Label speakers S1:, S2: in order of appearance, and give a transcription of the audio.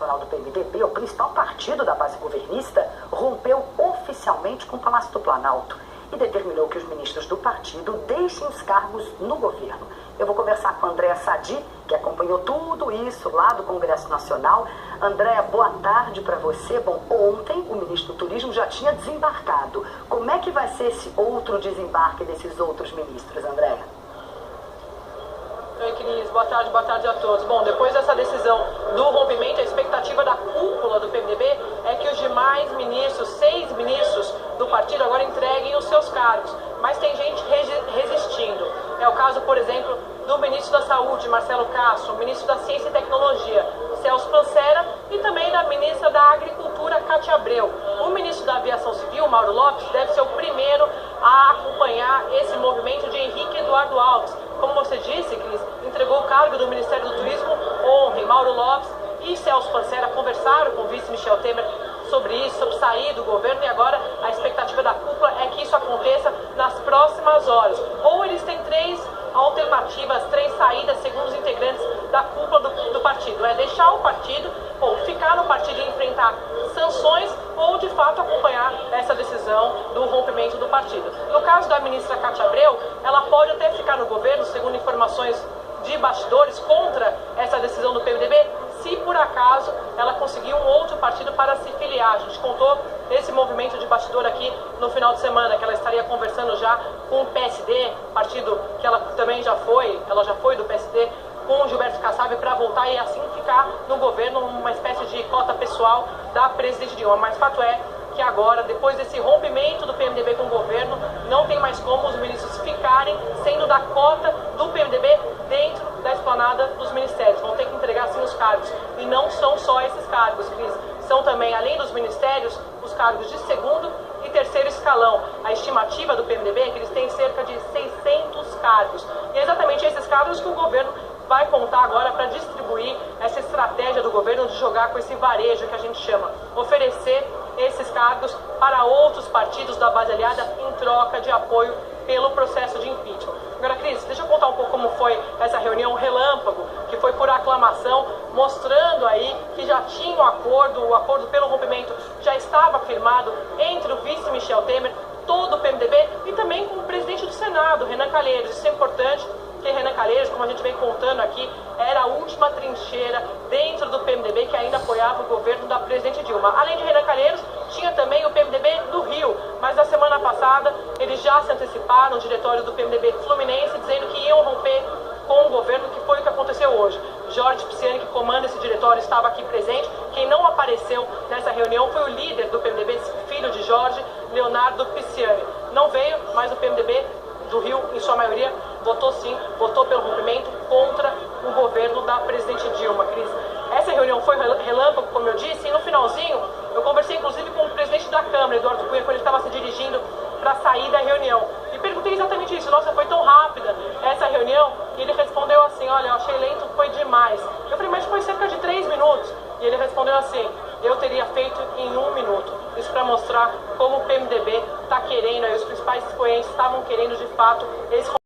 S1: Nacional do PMDB, o principal partido da base governista, rompeu oficialmente com o Palácio do Planalto e determinou que os ministros do partido deixem os cargos no governo. Eu vou conversar com a Andréa Sadi, que acompanhou tudo isso lá do Congresso Nacional. Andréa, boa tarde para você. Bom, ontem o ministro do Turismo já tinha desembarcado. Como é que vai ser esse outro desembarque desses outros ministros, Andréa?
S2: Oi, Cris. Boa tarde a todos. Bom, depois dessa decisão do rompimento, a expectativa da cúpula do PMDB é que os demais ministros, 6 ministros do partido, agora entreguem os seus cargos. Mas tem gente resistindo. É o caso, por exemplo, do ministro da Saúde, Marcelo Castro, o ministro da Ciência e Tecnologia, Celso Pancera, e também da ministra da Agricultura, Cátia Abreu. O ministro da Aviação Civil, Mauro Lopes, deve ser o primeiro a acompanhar esse movimento de Henrique Eduardo Alves. Como você disse, Cris, entregou o cargo do Ministério do Turismo ontem. Mauro Lopes e Celso Pancera conversaram com o vice Michel Temer sobre isso, sobre sair do governo, e agora a expectativa da cúpula é que isso aconteça nas próximas horas. Ou eles têm 3 alternativas, 3 saídas, segundo os integrantes da cúpula do partido. É deixar o partido, ou ficar no partido e enfrentar sanções, ou de fato acompanhar essa decisão do rompimento do partido. No caso da ministra Cátia Abreu, ela pode até ficar no governo, segundo informações de bastidores, contra essa decisão do PMDB, se por acaso ela conseguir um outro partido para se filiar. A gente contou esse movimento de bastidor aqui no final de semana, que ela estaria conversando já com o PSD, partido que ela também já foi do PSD, com o Gilberto Kassab, para voltar e assim ficar no governo, uma espécie de cota pessoal da presidente Dilma. Mas fato é que agora, depois desse rompimento do PMDB com o governo, não tem mais como os ministros ficarem sendo da cota do PMDB dentro da esplanada dos ministérios. Vão ter que entregar sim os cargos. E não são só esses cargos, Cris. São também, além dos ministérios, os cargos de segundo e terceiro escalão. A estimativa do PMDB é que eles têm cerca de 600 cargos. E é exatamente esses cargos que o governo vai contar agora para distribuir essa estratégia do governo de jogar com esse varejo que a gente chama, oferecer esses cargos para outros partidos da base aliada em troca de apoio pelo processo de impeachment. Agora, Cris, deixa eu contar um pouco como foi essa reunião relâmpago, que foi por aclamação, mostrando aí que já tinha o acordo pelo rompimento já estava firmado entre o vice Michel Temer, todo o PMDB e também com o presidente do Senado, Renan Calheiros. Isso é importante, porque Renan Calheiros, como a gente vem contando aqui, era a última trincheira dentro do PMDB que ainda apoiava o governo da presidente Dilma. Além de Renan Calheiros, tinha também o PMDB do Rio, mas na semana passada eles já se anteciparam, o diretório do PMDB Fluminense, dizendo que iam romper com o governo, que foi o que aconteceu hoje. Jorge Pisciani, que comanda esse diretório, estava aqui presente. Quem não apareceu nessa reunião foi o líder do PMDB, filho de Jorge, Leonardo Pisciani. Não veio, mas o PMDB do Rio, em sua maioria, votou sim, votou pelo rompimento contra o governo da presidente Dilma, Cris. Essa reunião foi relâmpago, como eu disse, e no finalzinho eu conversei inclusive com o presidente da Câmara, Eduardo Cunha, quando ele estava se dirigindo para sair da reunião. E perguntei exatamente isso: nossa, foi tão rápida essa reunião? E ele respondeu assim: olha, eu achei lento, foi demais. Eu falei, mas foi cerca de 3 minutos. E ele respondeu assim: eu teria feito em 1 minuto. Isso para mostrar como o PMDB está querendo, aí os principais expoentes estavam querendo de fato esse